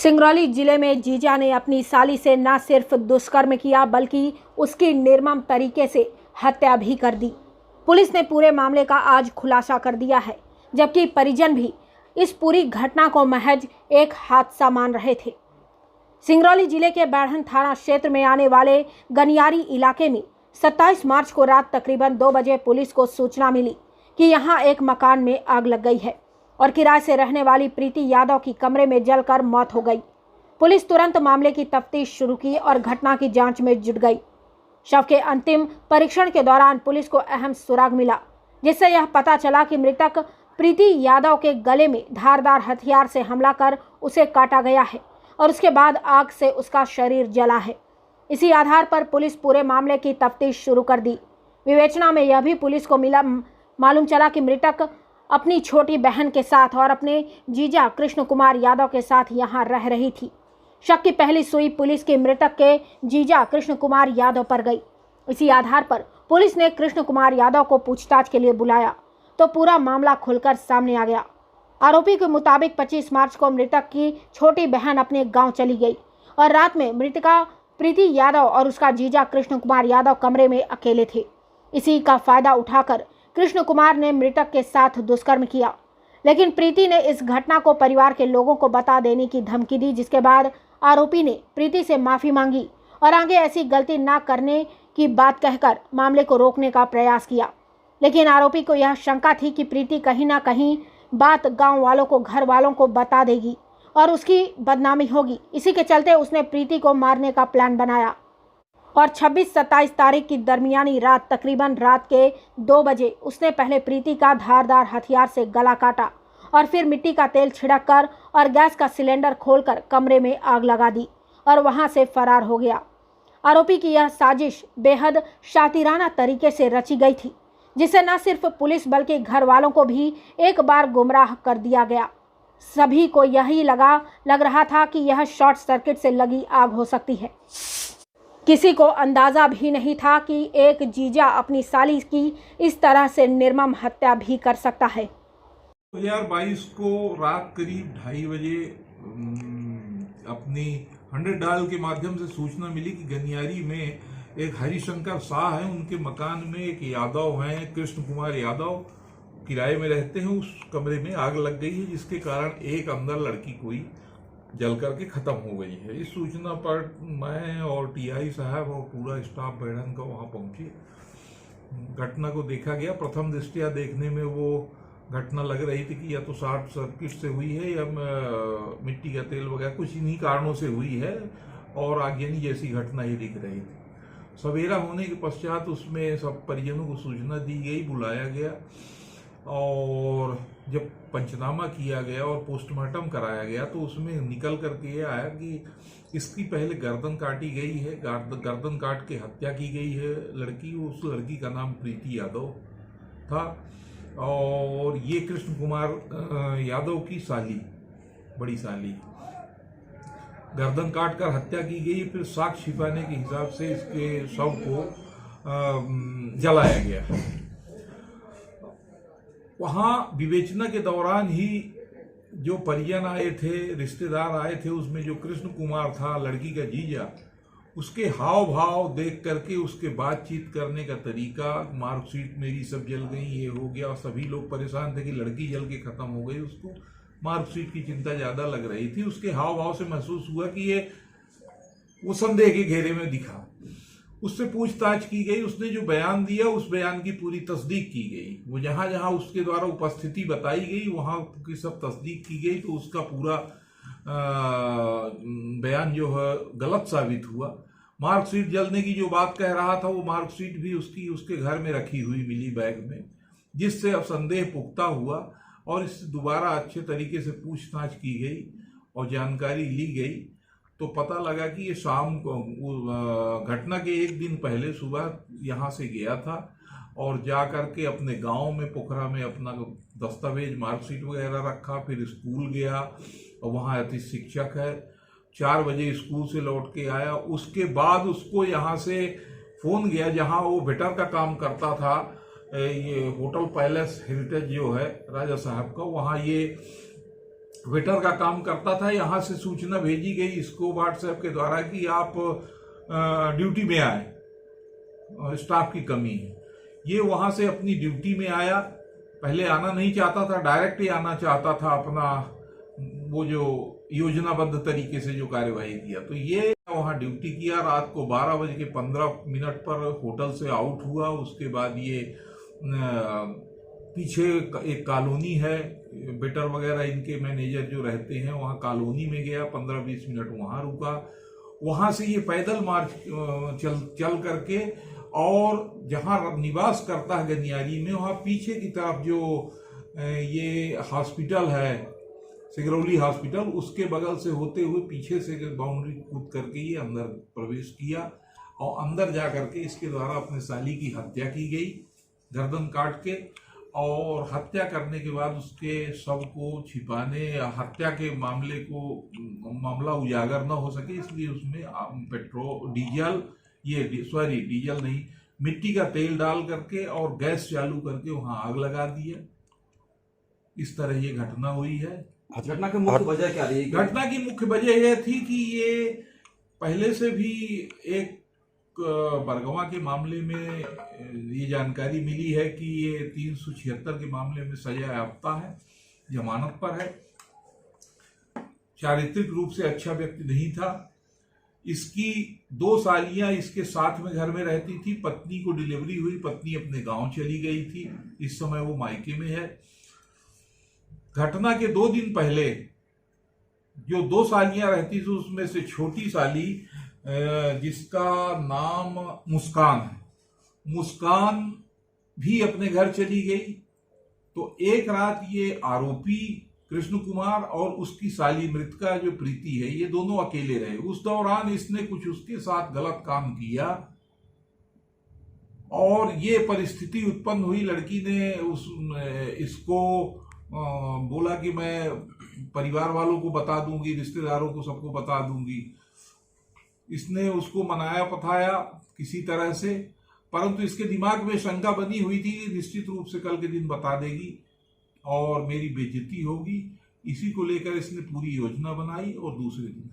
सिंगरौली जिले में जीजा ने अपनी साली से न सिर्फ दुष्कर्म किया बल्कि उसकी निर्मम तरीके से हत्या भी कर दी। पुलिस ने पूरे मामले का आज खुलासा कर दिया है, जबकि परिजन भी इस पूरी घटना को महज एक हादसा मान रहे थे। सिंगरौली जिले के बैढ़न थाना क्षेत्र में आने वाले गनियारी इलाके में 27 मार्च को रात तकरीबन 2 बजे पुलिस को सूचना मिली कि यहां एक मकान में आग लग गई है और किराए से रहने वाली प्रीति यादव की कमरे में जलकर मौत हो गई। पुलिस तुरंत मामले की तफ्तीश शुरू की और घटना की जांच में जुट गई। शव के अंतिम परीक्षण के दौरान पुलिस को अहम सुराग मिला, जिससे यह पता चला कि मृतक प्रीति यादव के गले में धारदार हथियार से हमला कर उसे काटा गया है और उसके बाद आग से उसका शरीर जला है। इसी आधार पर पुलिस पूरे मामले की तफ्तीश शुरू कर दी। विवेचना में यह भी पुलिस को मालूम चला कि मृतक अपनी छोटी बहन के साथ और अपने जीजा कृष्ण कुमार यादव के साथ यहां रह रही थी। शक की पहली सुई पुलिस के मृतक के जीजा कृष्ण कुमार यादव पर गई। इसी आधार पर पुलिस ने कृष्ण कुमार यादव को पूछताछ के लिए बुलाया तो पूरा मामला खुलकर सामने आ गया। आरोपी के मुताबिक 25 मार्च को मृतक की छोटी बहन अपने गांव चली गई और रात में मृतका प्रीति यादव और उसका जीजा कृष्ण कुमार यादव कमरे में अकेले थे। इसी का फायदा उठाकर कृष्ण कुमार ने मृतक के साथ दुष्कर्म किया, लेकिन प्रीति ने इस घटना को परिवार के लोगों को बता देने की धमकी दी, जिसके बाद आरोपी ने प्रीति से माफी मांगी और आगे ऐसी गलती न करने की बात कहकर मामले को रोकने का प्रयास किया। लेकिन आरोपी को यह शंका थी कि प्रीति कहीं ना कहीं बात गांव वालों को, घर वालों को बता देगी और उसकी बदनामी होगी। इसी के चलते उसने प्रीति को मारने का प्लान बनाया और 26-27 तारीख की दरमियानी रात तकरीबन रात के 2 बजे उसने पहले प्रीति का धारदार हथियार से गला काटा और फिर मिट्टी का तेल छिड़क कर और गैस का सिलेंडर खोलकर कमरे में आग लगा दी और वहां से फरार हो गया। आरोपी की यह साजिश बेहद शातिराना तरीके से रची गई थी, जिससे न सिर्फ पुलिस बल्कि घर वालों को भी एक बार गुमराह कर दिया गया। सभी को यही लग रहा था कि यह शॉर्ट सर्किट से लगी आग हो सकती है। किसी को अंदाजा भी नहीं था कि एक जीजा अपनी साली की इस तरह से निर्मम हत्या भी कर सकता है। 2022 को रात करीब 2:30 बजे अपनी 100 डायल के माध्यम से सूचना मिली कि गनियारी में एक हरिशंकर शाह है, उनके मकान में एक यादव हैं, कृष्ण कुमार यादव किराए में रहते हैं। उस कमरे में आग लग गई है, जिसके कारण एक अंदर लड़की कोई जल करके खत्म हो गई है। इस सूचना पर मैं और टीआई साहब और पूरा स्टाफ बैढ़न का वहां पहुंचे। घटना को देखा गया। प्रथम दृष्टया देखने में वो घटना लग रही थी कि या तो शॉर्ट सर्किट से हुई है या मिट्टी का तेल वगैरह कुछ इन्हीं कारणों से हुई है और आगजनी जैसी घटना ही दिख रही थी। सवेरा होने के पश्चात उसमें सब परिजनों को सूचना दी गई, बुलाया गया और जब पंचनामा किया गया और पोस्टमार्टम कराया गया तो उसमें निकल करके ये आया कि इसकी पहले गर्दन काटी गई है, गर्दन काट के हत्या की गई है लड़की। उस लड़की का नाम प्रीति यादव था और ये कृष्ण कुमार यादव की साली, बड़ी साली। गर्दन काट कर हत्या की गई। फिर साक्ष्य छिपाने के हिसाब से इसके शव को जलाया गया। वहां विवेचना के दौरान ही जो परिजन आए थे, रिश्तेदार आए थे, उसमें जो कृष्ण कुमार था लड़की का जीजा, उसके हाव भाव देख करके उसके बातचीत करने का तरीका, मार्कशीट मेरी सब जल गई, ये हो गया। और सभी लोग परेशान थे कि लड़की जल के खत्म हो गई। उसको मार्कशीट की चिंता ज्यादा लग रही थी। उसके हाव भाव से महसूस हुआ कि ये वो संदेह के घेरे में दिखा। उससे पूछताछ की गई। उसने जो बयान दिया उस बयान की पूरी तस्दीक की गई। वो जहां जहां उसके द्वारा उपस्थिति बताई गई वहां की सब तस्दीक की गई तो उसका पूरा बयान जो है गलत साबित हुआ। मार्कशीट जलने की जो बात कह रहा था वो मार्कशीट भी उसके घर में रखी हुई मिली बैग में, जिससे अब संदेह पुख्ता हुआ और इससे दोबारा अच्छे तरीके से पूछताछ की गई और जानकारी ली गई तो पता लगा कि ये शाम को घटना के एक दिन पहले सुबह यहाँ से गया था और जा करके अपने गांव में पोखरा में अपना दस्तावेज मार्कशीट वगैरह रखा। फिर स्कूल गया और वहाँ अति शिक्षक है। 4 बजे स्कूल से लौट के आया। उसके बाद उसको यहाँ से फोन गया जहाँ वो वेटर का काम करता था, ये होटल पैलेस हेरिटेज जो है राजा साहब का, वहाँ ये वेटर का काम करता था। यहाँ से सूचना भेजी गई इसको व्हाट्सएप के द्वारा कि आप ड्यूटी में आए, स्टाफ की कमी है। ये वहां से अपनी ड्यूटी में आया। पहले आना नहीं चाहता था, डायरेक्ट ही आना चाहता था, अपना वो जो योजनाबद्ध तरीके से जो कार्यवाही किया। तो ये वहां ड्यूटी किया। रात को 12:15 पर होटल से आउट हुआ। उसके बाद ये पीछे एक कॉलोनी है, वेटर वगैरह इनके मैनेजर जो रहते हैं, वहाँ कॉलोनी में गया, 15-20 मिनट वहाँ रुका। वहाँ से ये पैदल मार्च चल करके और जहाँ निवास करता है गनियारी में, वहाँ पीछे की तरफ जो ये हॉस्पिटल है, सिगरौली हॉस्पिटल, उसके बगल से होते हुए पीछे से बाउंड्री कूद करके ये अंदर प्रवेश किया और अंदर जा करके इसके द्वारा अपने साली की हत्या की गई, गर्दन काट के। और हत्या करने के बाद उसके शव को छिपाने या हत्या के मामला उजागर न हो सके, इसलिए उसमें डीजल नहीं, मिट्टी का तेल डाल करके और गैस चालू करके वहां आग लगा दिया। इस तरह ये घटना हुई है। घटना की मुख्य वजह क्या रही? घटना की मुख्य वजह यह थी कि ये पहले से भी एक बरगवा के मामले में ये जानकारी मिली है कि ये 376 के मामले में सजा याफ्ता है, जमानत पर है, चारित्रिक रूप से अच्छा व्यक्ति नहीं था। इसकी 2 सालियां इसके साथ में घर में रहती थी। पत्नी को डिलीवरी हुई, पत्नी अपने गांव चली गई थी, इस समय वो मायके में है। घटना के 2 दिन पहले जो 2 सालियां रहती थी, उसमें से छोटी साली जिसका नाम मुस्कान है, मुस्कान भी अपने घर चली गई। तो एक रात ये आरोपी कृष्ण कुमार और उसकी साली मृतका जो प्रीति है, ये दोनों अकेले रहे। उस दौरान इसने कुछ उसके साथ गलत काम किया और ये परिस्थिति उत्पन्न हुई। लड़की ने इसको बोला कि मैं परिवार वालों को बता दूंगी, रिश्तेदारों को सबको बता दूंगी। इसने उसको मनाया पथाया किसी तरह से, परंतु इसके दिमाग में शंका बनी हुई थी कि निश्चित रूप से कल के दिन बता देगी और मेरी बेइज्जती होगी। इसी को लेकर इसने पूरी योजना बनाई और दूसरे दिन